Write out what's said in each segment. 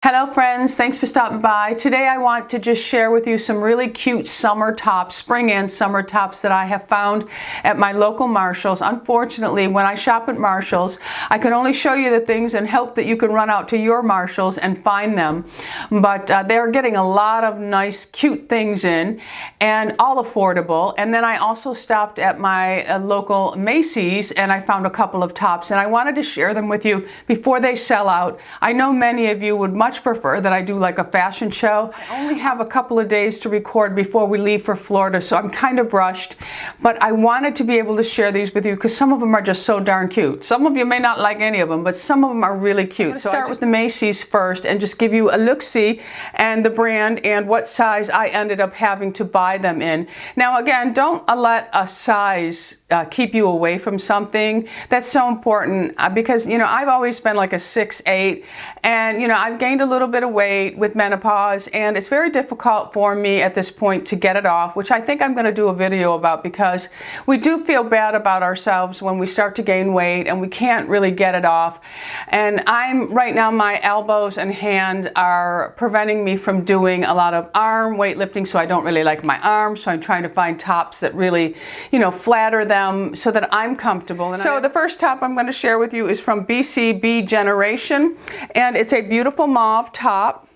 Hello friends, thanks for stopping by. Today I want to just share with you some really cute summer tops, spring and summer tops that I have found at my local Marshalls. Unfortunately, when I shop at Marshalls, I can only show you the things and hope that you can run out to your Marshalls and find them. But they're getting a lot of nice, cute things in and all affordable. And then I also stopped at my local Macys and I found a couple of tops and I wanted to share them with you before they sell out. I know many of you would much prefer that I do like a fashion show. I only have a couple of days to record before we leave for Florida, so I'm kind of rushed, but I wanted to be able to share these with you because some of them are just so darn cute. Some of you may not like any of them, but some of them are really cute. So I'll start with the Macys first and just give you a look-see and the brand and what size I ended up having to buy them in. Now again, don't let a size keep you away from something. That's so important because, you know, I've always been like a 6'8", and, you know, I've gained a little bit of weight with menopause, and it's very difficult for me at this point to get it off, which I think I'm going to do a video about because we do feel bad about ourselves when we start to gain weight and we can't really get it off. And right now my elbows and hand are preventing me from doing a lot of arm weightlifting, so I don't really like my arms, so I'm trying to find tops that really, you know, flatter them so that I'm comfortable. And so the first top I'm going to share with you is from BCB Generation, and it's a beautiful mauve top,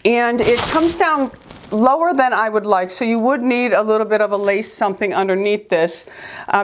and it comes down lower than I would like, so you would need a little bit of a lace something underneath this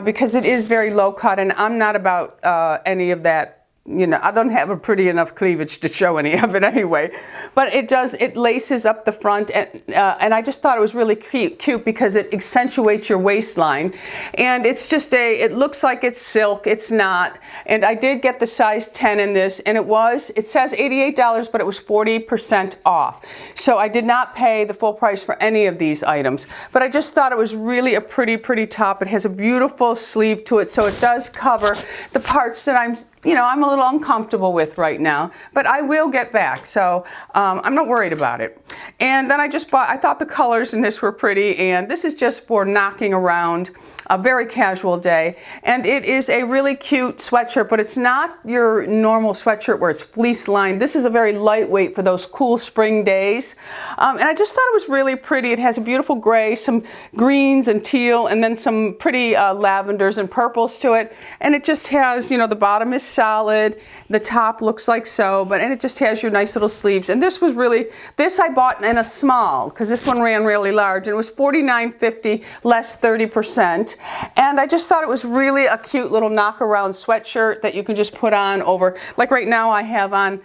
because it is very low cut, and I'm not about any of that. You know, I don't have a pretty enough cleavage to show any of it anyway, but it laces up the front, and I just thought it was really cute because it accentuates your waistline, and it's just it looks like it's silk. It's not, and I did get the size 10 in this, and it says $88, but it was 40% off, so I did not pay the full price for any of these items, but I just thought it was really a pretty top. It has a beautiful sleeve to it, so it does cover the parts that I'm a little uncomfortable with right now, but I will get back, so I'm not worried about it. And then I thought the colors in this were pretty, and this is just for knocking around a very casual day. And it is a really cute sweatshirt, but it's not your normal sweatshirt where it's fleece lined. This is a very lightweight for those cool spring days. And I just thought it was really pretty. It has a beautiful gray, some greens and teal, and then some pretty lavenders and purples to it. And it just has, you know, the bottom is solid, the top looks like so, and it just has your nice little sleeves. And this I bought in a small because this one ran really large, and it was $49.50 less 30%. And I just thought it was really a cute little knock around sweatshirt that you can just put on over, like right now I have on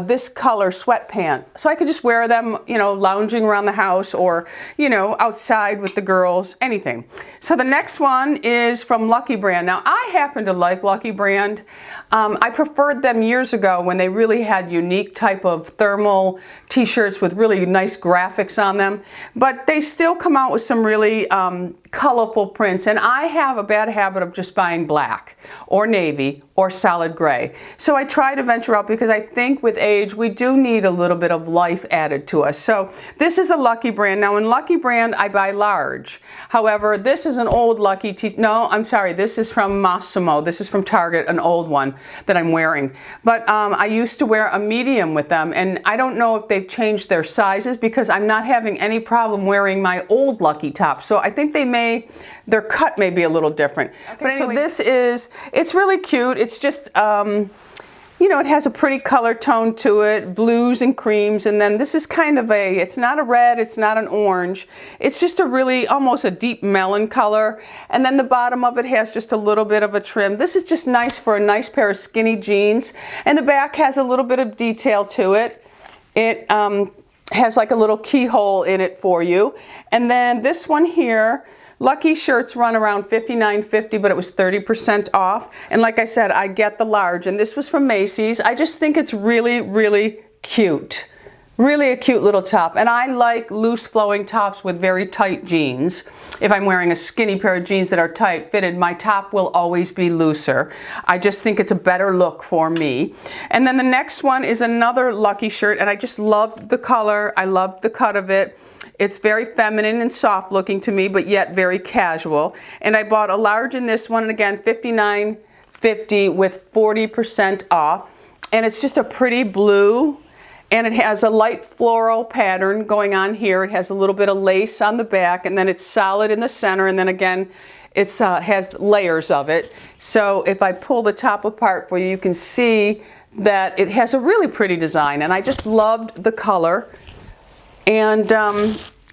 this color sweatpant, so I could just wear them, you know, lounging around the house or, you know, outside with the girls, anything. So the next one is from Lucky Brand. Now I happen to like Lucky Brand. I preferred them years ago when they really had unique type of thermal t-shirts with really nice graphics on them, but they still come out with some really colorful prints, and I have a bad habit of just buying black or navy or solid gray. So I try to venture out because I think with age we do need a little bit of life added to us. So this is a Lucky Brand. Now in Lucky Brand I buy large. However, this is an old Lucky no, I'm sorry, this is from Massimo. This is from Target, an old one that I'm wearing. But I used to wear a medium with them, and I don't know if they've changed their sizes because I'm not having any problem wearing my old Lucky top. So I think their cut may be a little different. Okay, but anyway, so it's really cute. It's just, you know, it has a pretty color tone to it, blues and creams, and then this is kind of it's not a red, it's not an orange, it's just almost a deep melon color, and then the bottom of it has just a little bit of a trim. This is just nice for a nice pair of skinny jeans, and the back has a little bit of detail to it. It has like a little keyhole in it for you, and then this one here, Lucky shirts run around $59.50, but it was 30% off. And like I said, I get the large, and this was from Macy's. I just think it's really cute. Really a cute little top, and I like loose flowing tops with very tight jeans. If I'm wearing a skinny pair of jeans that are tight fitted, my top will always be looser. I just think it's a better look for me. And then the next one is another Lucky shirt, and I just love the color. I love the cut of it. It's very feminine and soft looking to me, but yet very casual. And I bought a large in this one, and again $59.50 with 40% off. And it's just a pretty blue. And it has a light floral pattern going on here. It has a little bit of lace on the back, and then it's solid in the center, and then again it has layers of it. So if I pull the top apart for you, you can see that it has a really pretty design, and I just loved the color. And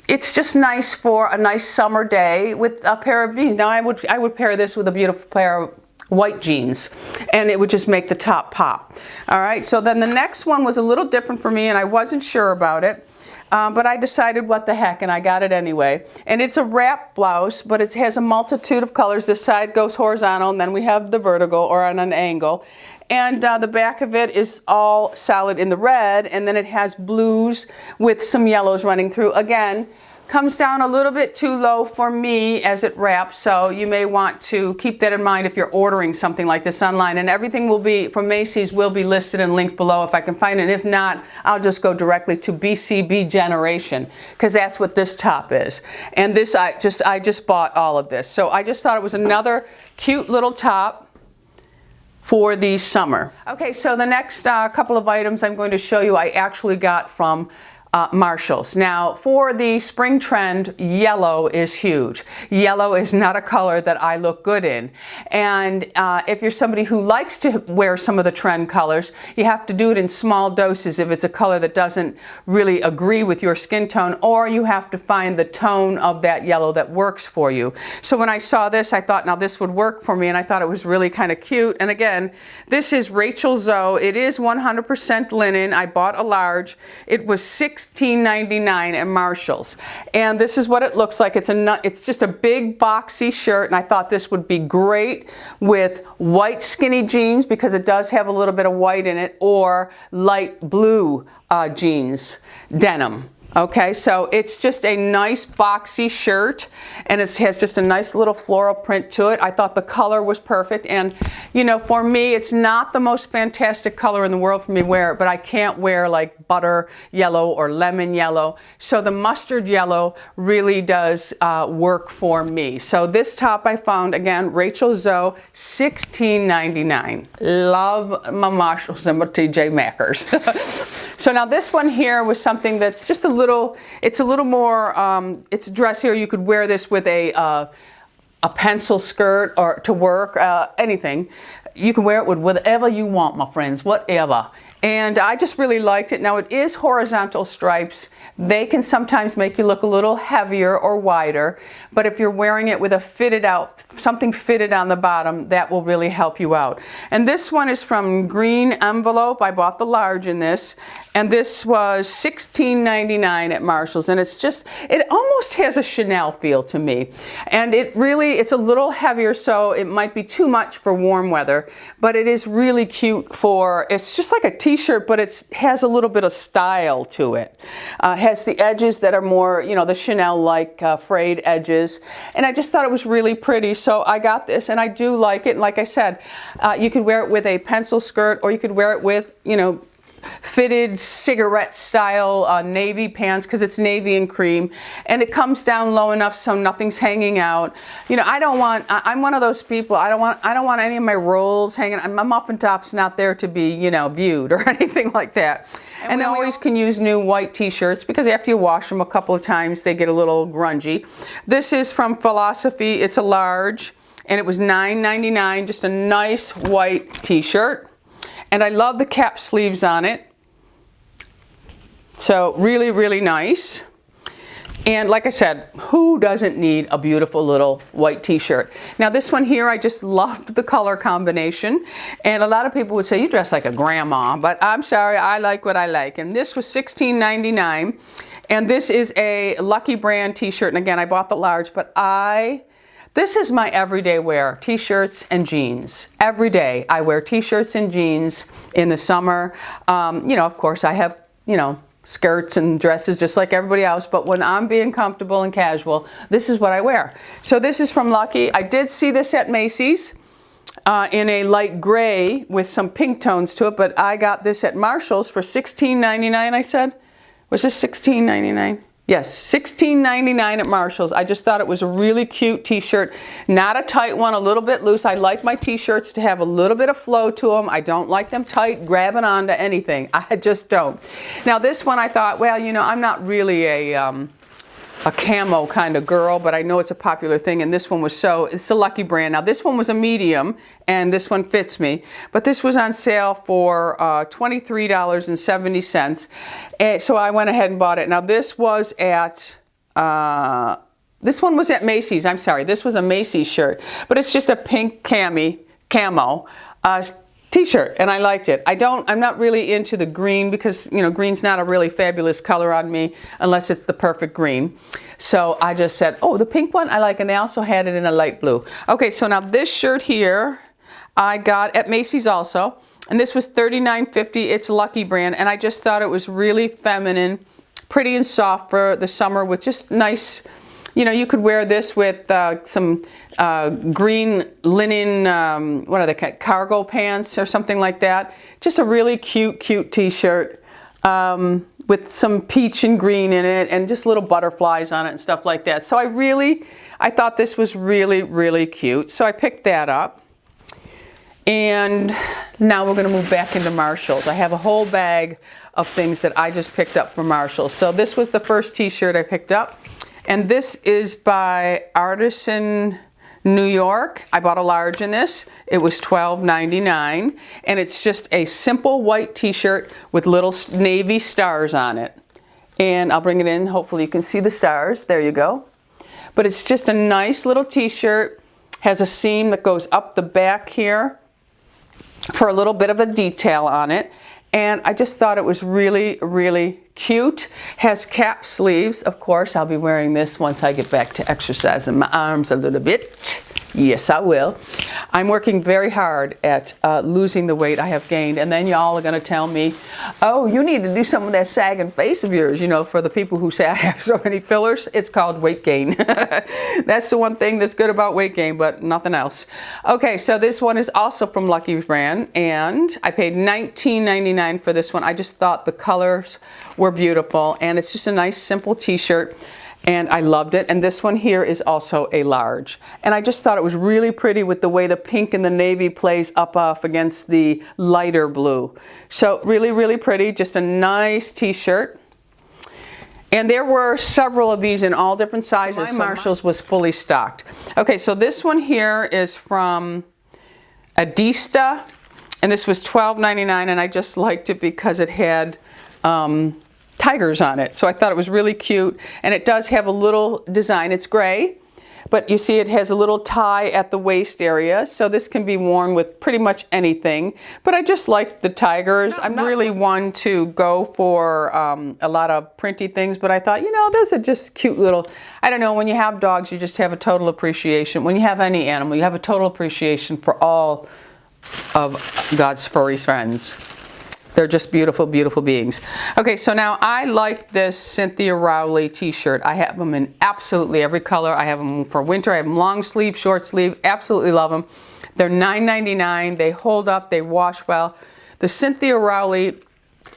it's just nice for a nice summer day with a pair of jeans. Now I would pair this with a beautiful pair of white jeans, and it would just make the top pop. All right, so then the next one was a little different for me, and I wasn't sure about it, but I decided what the heck, and I got it anyway. And it's a wrap blouse, but it has a multitude of colors. This side goes horizontal, and then we have the vertical or on an angle. And the back of it is all solid in the red, and then it has blues with some yellows running through. Again, comes down a little bit too low for me as it wraps, so you may want to keep that in mind if you're ordering something like this online. And everything will be from Macy's will be listed and linked below if I can find it. If not, I'll just go directly to BCB Generation, because that's what this top is. And this I just bought all of this, so I just thought it was another cute little top for the summer. Okay, so the next couple of items I'm going to show you I actually got from Marshalls. Now, for the spring trend, yellow is huge. Yellow is not a color that I look good in. And if you're somebody who likes to wear some of the trend colors, you have to do it in small doses if it's a color that doesn't really agree with your skin tone, or you have to find the tone of that yellow that works for you. So when I saw this, I thought, now this would work for me, and I thought it was really kind of cute. And again, this is Rachael Zoe. It is 100% linen. I bought a large. It was $16.99 at Marshalls, and this is what it looks like. It's just a big boxy shirt, and I thought this would be great with white skinny jeans because it does have a little bit of white in it, or light blue jeans, denim. Okay, so it's just a nice boxy shirt, and it has just a nice little floral print to it. I thought the color was perfect, and you know, for me, it's not the most fantastic color in the world for me to wear, but I can't wear like butter yellow or lemon yellow, so the mustard yellow really does work for me. So this top I found, again, Rachael Zoe, $16.99. Love my Marshalls and my TJ Maxx. So now this one here was something that's just it's a little more, it's dressier. You could wear this with a pencil skirt or to work, anything. You can wear it with whatever you want, my friends, whatever. And I just really liked it. Now it is horizontal stripes. They can sometimes make you look a little heavier or wider, but if you're wearing it with a something fitted on the bottom, that will really help you out. And this one is from Green Envelope. I bought the large in this, and this was $16.99 at Marshalls, and it almost has a Chanel feel to me. And it's a little heavier, so it might be too much for warm weather, but it is really cute it's just like a t-shirt, but it has a little bit of style to it. It has the edges that are more, you know, the Chanel-like frayed edges, and I just thought it was really pretty, so I got this, and I do like it. And like I said, you could wear it with a pencil skirt, or you could wear it with, you know, fitted cigarette style navy pants, because it's navy and cream, and it comes down low enough so nothing's hanging out. You know, I'm one of those people, I don't want any of my rolls hanging. My muffin top's not there to be, you know, viewed or anything like that. And then always can use new white t-shirts, because after you wash them a couple of times they get a little grungy. This is from Philosophy. It's a large, and it was $9.99, just a nice white t-shirt. And I love the cap sleeves on it. So really, really nice. And like I said, who doesn't need a beautiful little white t-shirt? Now this one here, I just loved the color combination. And a lot of people would say, you dress like a grandma, but I'm sorry, I like what I like. And this was $16.99. And this is a Lucky Brand t-shirt. And again, I bought the large, but this is my everyday wear, t-shirts and jeans. Every day I wear t-shirts and jeans in the summer. You know, of course I have, you know, skirts and dresses just like everybody else, but when I'm being comfortable and casual, this is what I wear. So this is from Lucky. I did see this at Macy's in a light gray with some pink tones to it, but I got this at Marshalls for $16.99, I said. Was this $16.99? Yes, $16.99 at Marshalls. I just thought it was a really cute t-shirt. Not a tight one, a little bit loose. I like my t-shirts to have a little bit of flow to them. I don't like them tight, grabbing onto anything. I just don't. Now this one I thought, well, you know, I'm not really a camo kind of girl, but I know it's a popular thing, and this one was it's a Lucky brand. Now this one was a medium, and this one fits me, but this was on sale for $23.70, and so I went ahead and bought it. Now this was at, this one was at Macy's. I'm sorry, this was a Macy's shirt, but it's just a pink camo t-shirt, and I liked it. I'm not really into the green because, you know, green's not a really fabulous color on me unless it's the perfect green. So I just said, oh, the pink one I like, and they also had it in a light blue. Okay, so now this shirt here I got at Macy's also, and this was $39.50. It's Lucky brand, and I just thought it was really feminine, pretty and soft for the summer with just nice, you know, you could wear this with some green linen, what are they called, cargo pants or something like that. Just a really cute t-shirt with some peach and green in it and just little butterflies on it and stuff like that. So I thought this was really cute. So I picked that up. And now we're going to move back into Marshalls. I have a whole bag of things that I just picked up from Marshalls. So this was the first t-shirt I picked up. And this is by Artisan New York. I bought a large in this. It was $12.99. And it's just a simple white t-shirt with little navy stars on it. And I'll bring it in. Hopefully you can see the stars. There you go. But it's just a nice little t-shirt. Has a seam that goes up the back here for a little bit of a detail on it. And I just thought it was really cute. Has cap sleeves. Of course, I'll be wearing this once I get back to exercising my arms a little bit. Yes, I will. I'm working very hard at losing the weight I have gained, and then y'all are going to tell me, oh, you need to do some of that sagging face of yours. You know, for the people who say I have so many fillers, it's called weight gain. That's the one thing that's good about weight gain, but nothing else. Okay, so this one is also from Lucky brand, and I paid $19.99 for this one. I just thought the colors were beautiful, and it's just a nice simple t-shirt. And I loved it. And this one here is also a large. And I just thought it was really pretty with the way the pink and the navy plays up off against the lighter blue. So really pretty. Just a nice t-shirt. And there were several of these in all different sizes. My Marshalls was fully stocked. Okay, so this one here is from Edista. And this was $12.99. And I just liked it because it had tigers on it. So I thought it was really cute, and it does have a little design. It's gray, but you see it has a little tie at the waist area, so this can be worn with pretty much anything. But I just like the tigers. I'm not really one to go for a lot of printy things, but I thought, you know, those are just cute little, I don't know, when you have dogs, you just have a total appreciation. When you have any animal, you have a total appreciation for all of God's furry friends. They're just beautiful beings. Okay, so now I like this Cynthia Rowley t-shirt. I have them in absolutely every color. I have them for winter. I have them long sleeve, short sleeve. Absolutely love them. They're $9.99. They hold up. They wash well. The Cynthia Rowley,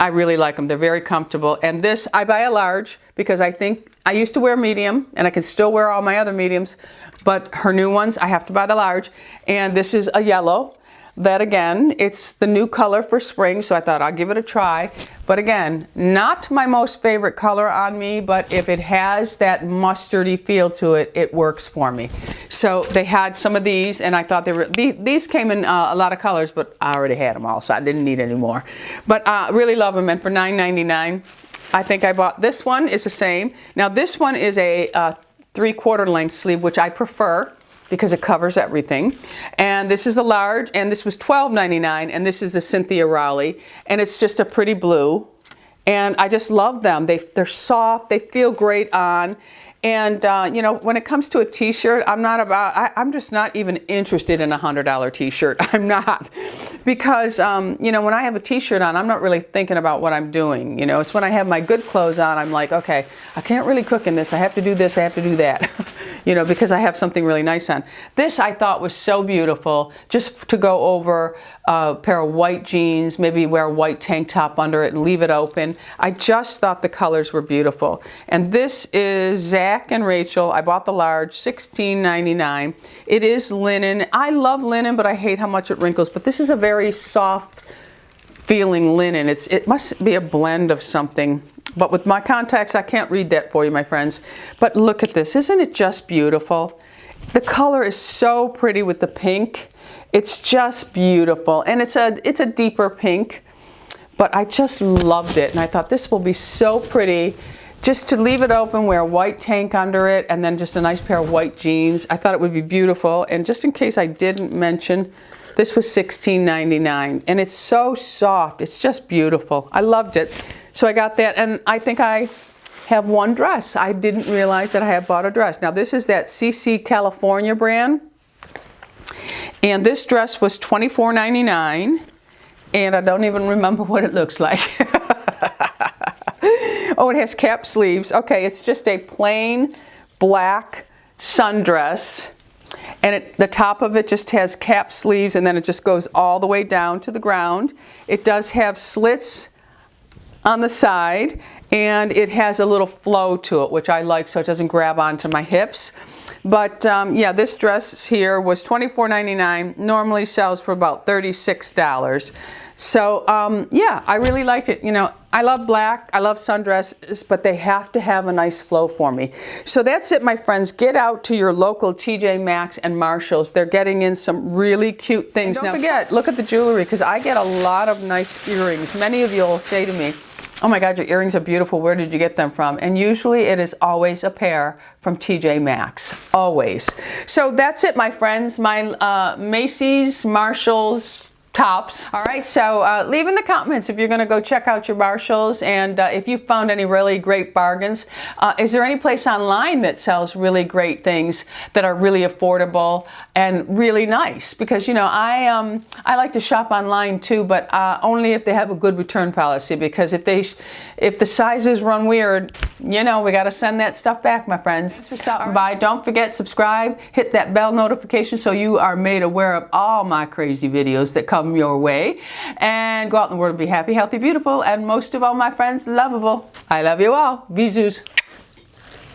I really like them. They're very comfortable. And this, I buy a large because I think I used to wear medium, and I can still wear all my other mediums. But her new ones, I have to buy the large. And this is a yellow. That again, it's the new color for spring, so I thought I'll give it a try. But again, not my most favorite color on me, but if it has that mustardy feel to it, it works for me. So they had some of these, and I thought these came in a lot of colors, but I already had them all, so I didn't need any more. But really love them, and for $9.99, I think I bought this one. Is the same. Now this one is a 3/4 length sleeve, which I prefer, because it covers everything. And this is a large, and this was $12.99, and this is a Cynthia Rowley, and it's just a pretty blue. And I just love them. They're soft, they feel great on. And you know, when it comes to a t-shirt, I'm just not even interested in a $100 t-shirt. I'm not. Because, you know, when I have a t-shirt on, I'm not really thinking about what I'm doing. You know, it's when I have my good clothes on, I'm like, okay, I can't really cook in this. I have to do this, I have to do that. you know, because I have something really nice on. This I thought was so beautiful, just to go over a pair of white jeans, maybe wear a white tank top under it and leave it open. I just thought the colors were beautiful. And this is Zach and Rachael. I bought the large, $16.99. It is linen. I love linen, but I hate how much it wrinkles. But this is a very soft feeling linen. It must be a blend of something. But with my contacts, I can't read that for you, my friends. But look at this. Isn't it just beautiful? The color is so pretty with the pink. It's just beautiful. And it's a deeper pink. But I just loved it. And I thought this will be so pretty. Just to leave it open, wear a white tank under it, and then just a nice pair of white jeans. I thought it would be beautiful. And just in case I didn't mention, this was $16.99. And it's so soft. It's just beautiful. I loved it. So I got that, and I think I have one dress. I didn't realize that I had bought a dress. Now this is that CC California brand, and this dress was $24.99, and I don't even remember what it looks like. Oh, it has cap sleeves. Okay, it's just a plain black sundress, and the top of it just has cap sleeves, and then it just goes all the way down to the ground. It does have slits on the side, and it has a little flow to it, which I like, so it doesn't grab onto my hips. But yeah, this dress here was $24.99, normally sells for about $36. So yeah, I really liked it. You know, I love black, I love sundresses, but they have to have a nice flow for me. So that's it, my friends. Get out to your local TJ Maxx and Marshalls. They're getting in some really cute things. Don't forget, look at the jewelry, because I get a lot of nice earrings. Many of you will say to me, oh my God, your earrings are beautiful. Where did you get them from? And usually it is always a pair from TJ Maxx. Always. So that's it, my friends. My Macy's, Marshalls tops. All right, so leave in the comments if you're going to go check out your Marshalls, and if you found any really great bargains. Is there any place online that sells really great things that are really affordable and really nice? Because, you know, I like to shop online too, but only if they have a good return policy, because if the sizes run weird, you know, we got to send that stuff back, my friends. Thanks for stopping by. Don't forget, subscribe, hit that bell notification so you are made aware of all my crazy videos that come your way, and go out in the world and be happy, healthy, beautiful, and most of all, my friends, lovable. I love you all. BISOUS.